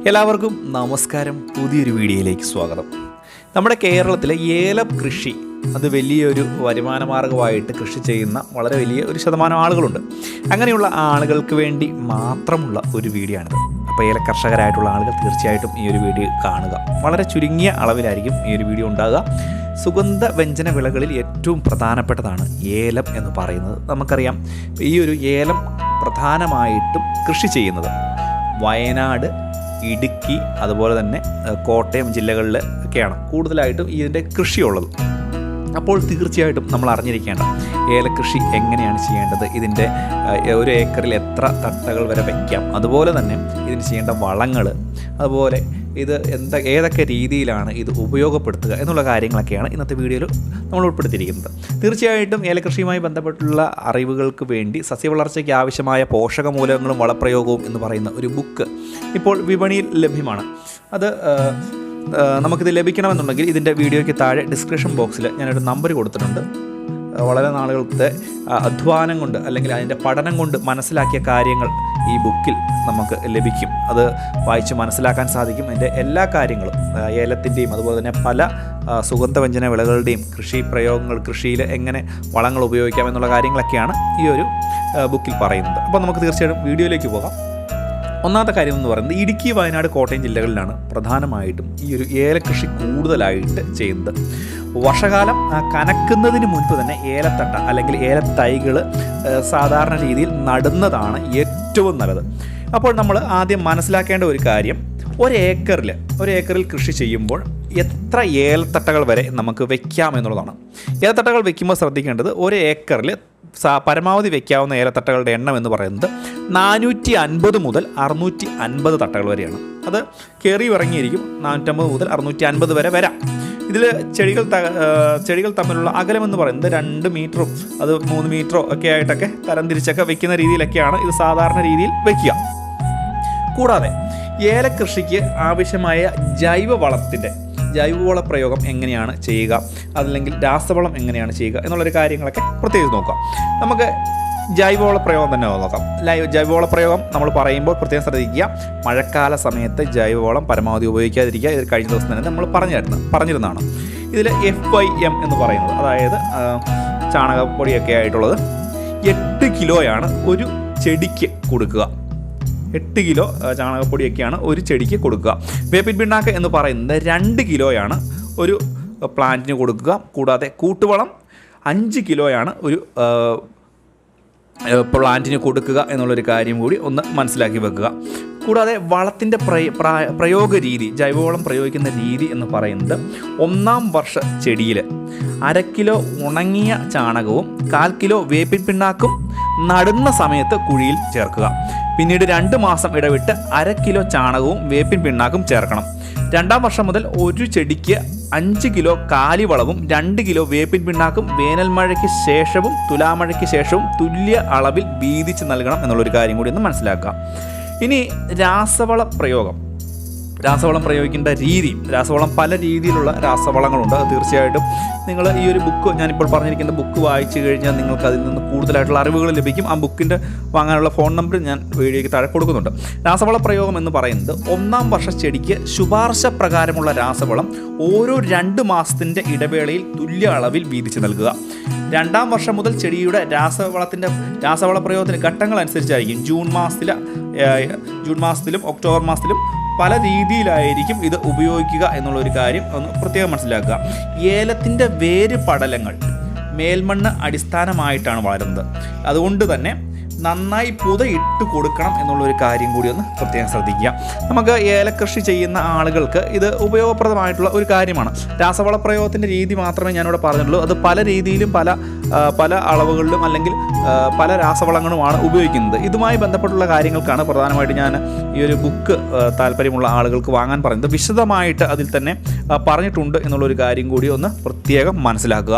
എല്ലാവർക്കും നമസ്കാരം. പുതിയൊരു വീഡിയോയിലേക്ക് സ്വാഗതം. നമ്മുടെ കേരളത്തിലെ ഏലം കൃഷി അത് വലിയൊരു വരുമാന മാർഗമായിട്ട് കൃഷി ചെയ്യുന്ന വളരെ വലിയ ഒരു ശതമാനം ആളുകളുണ്ട്. അങ്ങനെയുള്ള ആളുകൾക്ക് വേണ്ടി മാത്രമുള്ള ഒരു വീഡിയോ ആണിത്. അപ്പോൾ ഏല കർഷകരായിട്ടുള്ള ആളുകൾ തീർച്ചയായിട്ടും ഈ ഒരു വീഡിയോ കാണുക. വളരെ ചുരുങ്ങിയ അളവിലായിരിക്കും ഈ ഒരു വീഡിയോ ഉണ്ടാകുക. സുഗന്ധ വ്യഞ്ജന വിളകളിൽ ഏറ്റവും പ്രധാനപ്പെട്ടതാണ് ഏലം എന്ന് പറയുന്നത്. നമുക്കറിയാം, ഈ ഒരു ഏലം പ്രധാനമായിട്ടും കൃഷി ചെയ്യുന്നത് വയനാട്, ഇടുക്കി, അതുപോലെ തന്നെ കോട്ടയം ജില്ലകളിൽ ഒക്കെയാണ് കൂടുതലായിട്ടും ഇതിൻ്റെ കൃഷിയുള്ളത്. അപ്പോൾ തീർച്ചയായിട്ടും നമ്മൾ അറിഞ്ഞിരിക്കേണ്ട ഏലകൃഷി എങ്ങനെയാണ് ചെയ്യേണ്ടത്, ഇതിൻ്റെ ഒരു ഏക്കറിൽ എത്ര തട്ടകൾ വരെ വയ്ക്കാം, അതുപോലെ തന്നെ ഇതിന് ചെയ്യേണ്ട വളങ്ങൾ, അതുപോലെ ഇത് ഏതൊക്കെ രീതിയിലാണ് ഇത് ഉപയോഗപ്പെടുത്തുക എന്നുള്ള കാര്യങ്ങളൊക്കെയാണ് ഇന്നത്തെ വീഡിയോയിൽ നമ്മൾ ഉൾപ്പെടുത്തിയിരിക്കുന്നത്. തീർച്ചയായിട്ടും ഏലകൃഷിയുമായി ബന്ധപ്പെട്ടുള്ള അറിവുകൾക്ക് വേണ്ടി സസ്യവളർച്ചയ്ക്ക് ആവശ്യമായ പോഷകമൂലകങ്ങളും വളപ്രയോഗവും എന്ന് പറയുന്ന ഒരു ബുക്ക് ഇപ്പോൾ വിപണിയിൽ ലഭ്യമാണ്. അത് നമുക്കിത് ലഭിക്കണമെന്നുണ്ടെങ്കിൽ ഇതിൻ്റെ വീഡിയോയ്ക്ക് താഴെ ഡിസ്ക്രിപ്ഷൻ ബോക്സിൽ ഞാനൊരു നമ്പർ കൊടുത്തിട്ടുണ്ട്. വളരെ നാളുകളുടെ അധ്വാനം കൊണ്ട് അല്ലെങ്കിൽ അതിൻ്റെ പഠനം കൊണ്ട് മനസ്സിലാക്കിയ കാര്യങ്ങൾ ഈ ബുക്കിൽ നമുക്ക് ലഭിക്കും. അത് വായിച്ച് മനസ്സിലാക്കാൻ സാധിക്കും. അതിൻ്റെ എല്ലാ കാര്യങ്ങളും ഏലത്തിൻ്റെയും അതുപോലെ തന്നെ പല സുഗന്ധവ്യഞ്ജന വിളകളുടെയും കൃഷി പ്രയോഗങ്ങൾ, കൃഷിയിൽ എങ്ങനെ വളങ്ങൾ ഉപയോഗിക്കാം എന്നുള്ള കാര്യങ്ങളൊക്കെയാണ് ഈ ഒരു ബുക്കിൽ പറയുന്നത്. അപ്പോൾ നമുക്ക് തീർച്ചയായിട്ടും വീഡിയോയിലേക്ക് പോകാം. ഒന്നാമത്തെ കാര്യം എന്ന് പറയുന്നത് ഇടുക്കി, വയനാട്, കോട്ടയം ജില്ലകളിലാണ് പ്രധാനമായിട്ടും ഈ ഒരു ഏലകൃഷി കൂടുതലായിട്ട് ചെയ്യുന്നത്. വർഷകാലം കനക്കുന്നതിന് മുൻപ് തന്നെ ഏലത്തട്ട അല്ലെങ്കിൽ ഏലത്തൈകൾ സാധാരണ രീതിയിൽ നടുന്നതാണ് ഏറ്റവും നല്ലത്. അപ്പോൾ നമ്മൾ ആദ്യം മനസ്സിലാക്കേണ്ട ഒരു കാര്യം, ഒരു ഏക്കറിൽ കൃഷി ചെയ്യുമ്പോൾ എത്ര ഏലത്തട്ടകൾ വരെ നമുക്ക് വെക്കാം എന്നുള്ളതാണ്. ഏലത്തട്ടകൾ വെക്കുമ്പോൾ ശ്രദ്ധിക്കേണ്ടത്, ഒരു ഏക്കറിൽ പരമാവധി വയ്ക്കാവുന്ന ഏലത്തട്ടകളുടെ എണ്ണം എന്ന് പറയുന്നത് 450 മുതൽ 650 തട്ടകൾ വരെയാണ്. അത് കയറി ഇറങ്ങിയിരിക്കും. 450 മുതൽ 650 വരെ വരാം. ഇതിൽ ചെടികൾ തമ്മിലുള്ള അകലമെന്ന് പറയുന്നത് 2 മീറ്ററും അത് 3 മീറ്ററോ ഒക്കെ ആയിട്ടൊക്കെ തരംതിരിച്ചൊക്കെ വെക്കുന്ന രീതിയിലൊക്കെയാണ് ഇത് സാധാരണ രീതിയിൽ വയ്ക്കുക. കൂടാതെ ഏലകൃഷിക്ക് ആവശ്യമായ ജൈവവള പ്രയോഗം എങ്ങനെയാണ് ചെയ്യുക, അതല്ലെങ്കിൽ രാസവളം എങ്ങനെയാണ് ചെയ്യുക എന്നുള്ളൊരു കാര്യങ്ങളൊക്കെ പ്രത്യേകിച്ച് നോക്കാം. നമുക്ക് ജൈവവള പ്രയോഗം തന്നെ നോക്കാം. ജൈവവള പ്രയോഗം നമ്മൾ പറയുമ്പോൾ പ്രത്യേകം ശ്രദ്ധിക്കുക, മഴക്കാല സമയത്ത് ജൈവവളം പരമാവധി ഉപയോഗിക്കാതിരിക്കുക. ഇത് കഴിഞ്ഞ ദിവസം തന്നെ നമ്മൾ പറഞ്ഞിരുന്നതാണ്. ഇതിൽ FYM എന്ന് പറയുന്നത്, അതായത് ചാണകപ്പൊടിയൊക്കെ ആയിട്ടുള്ളത് 8 കിലോയാണ് ഒരു ചെടിക്ക് കൊടുക്കുക. 8 കിലോ ചാണകപ്പൊടിയൊക്കെയാണ് ഒരു ചെടിക്ക് കൊടുക്കുക. വേപ്പിൻ പിണ്ണാക്ക് എന്ന് പറയുന്നത് 2 കിലോയാണ് ഒരു പ്ലാന്റിന് കൊടുക്കുക. കൂടാതെ കൂട്ടുവളം 5 കിലോയാണ് ഒരു പ്ലാന്റിന് കൊടുക്കുക എന്നുള്ളൊരു കാര്യം കൂടി ഒന്ന് മനസ്സിലാക്കി വെക്കുക. കൂടാതെ വളത്തിൻ്റെ പ്രയോഗ രീതി, ജൈവവളം പ്രയോഗിക്കുന്ന രീതി എന്ന് പറയുന്നത്, 1-ാം വർഷ ചെടിയിൽ 1/2 കിലോ ഉണങ്ങിയ ചാണകവും 1/4 കിലോ വേപ്പിൻ പിണ്ണാക്കും നടുന്ന സമയത്ത് കുഴിയിൽ ചേർക്കുക. പിന്നീട് 2 മാസം ഇടവിട്ട് 1/2 കിലോ ചാണകവും വേപ്പിൻ പിണ്ണാക്കും ചേർക്കണം. 2-ാം വർഷം മുതൽ ഒരു ചെടിക്ക് 5 കിലോ കാലിവളവും 2 കിലോ വേപ്പിൻ പിണ്ണാക്കും വേനൽ മഴയ്ക്ക് ശേഷവും തുലാമഴയ്ക്ക് ശേഷവും തുല്യ അളവിൽ വീതിച്ച് നൽകണം എന്നുള്ളൊരു കാര്യം കൂടി ഒന്ന് മനസ്സിലാക്കുക. ഇനി രാസവളം പ്രയോഗിക്കേണ്ട രീതി. രാസവളം പല രീതിയിലുള്ള രാസവളങ്ങളുണ്ട്. അത് തീർച്ചയായിട്ടും നിങ്ങൾ ഈ ഒരു ബുക്ക്, ഞാനിപ്പോൾ പറഞ്ഞിരിക്കുന്ന ബുക്ക് വായിച്ചു കഴിഞ്ഞാൽ നിങ്ങൾക്ക് അതിൽ നിന്ന് കൂടുതലായിട്ടുള്ള അറിവുകൾ ലഭിക്കും. ആ ബുക്കിൻ്റെ വാങ്ങാനുള്ള ഫോൺ നമ്പർ ഞാൻ വീഡിയോയ്ക്ക് താഴെ കൊടുക്കുന്നുണ്ട്. രാസവള പ്രയോഗം എന്ന് പറയുന്നത്, 1-ാം വർഷ ചെടിക്ക് ശുപാർശ പ്രകാരമുള്ള രാസവളം ഓരോ 2 മാസത്തിൻ്റെ ഇടവേളയിൽ തുല്യ അളവിൽ വീതിച്ച് നൽകുക. 2-ാം വർഷം മുതൽ ചെടിയുടെ രാസവള പ്രയോഗത്തിന് ഘട്ടങ്ങൾ അനുസരിച്ചായിരിക്കും. ജൂൺ മാസത്തിലും ഒക്ടോബർ മാസത്തിലും പല രീതിയിലായിരിക്കും ഇത് ഉപയോഗിക്കുക എന്നുള്ളൊരു കാര്യം ഒന്ന് പ്രത്യേകം മനസ്സിലാക്കുക. ഏലത്തിൻ്റെ വേര് പടലങ്ങൾ മേൽമണ്ണ് അടിസ്ഥാനമായിട്ടാണ് വളരുന്നത്. അതുകൊണ്ട് തന്നെ നന്നായി പുതയിട്ട് കൊടുക്കണം എന്നുള്ളൊരു കാര്യം കൂടി ഒന്ന് പ്രത്യേകം ശ്രദ്ധിക്കുക. നമുക്ക് ഏലകൃഷി ചെയ്യുന്ന ആളുകൾക്ക് ഇത് ഉപയോഗപ്രദമായിട്ടുള്ള ഒരു കാര്യമാണ്. രാസവള പ്രയോഗത്തിൻ്റെ രീതി മാത്രമേ ഞാനിവിടെ പറഞ്ഞിട്ടുള്ളൂ. അത് പല രീതിയിലും പല അളവുകളിലും അല്ലെങ്കിൽ പല രാസവളങ്ങളുമാണ് ഉപയോഗിക്കുന്നത്. ഇതുമായി ബന്ധപ്പെട്ടുള്ള കാര്യങ്ങൾക്കാണ് പ്രധാനമായിട്ട് ഞാൻ ഈ ഒരു ബുക്ക് താല്പര്യമുള്ള ആളുകൾക്ക് വാങ്ങാൻ പറയുന്നത്. വിശദമായിട്ട് അതിൽ തന്നെ പറഞ്ഞിട്ടുണ്ട് എന്നുള്ളൊരു കാര്യം കൂടി ഒന്ന് പ്രത്യേകം മനസ്സിലാക്കുക.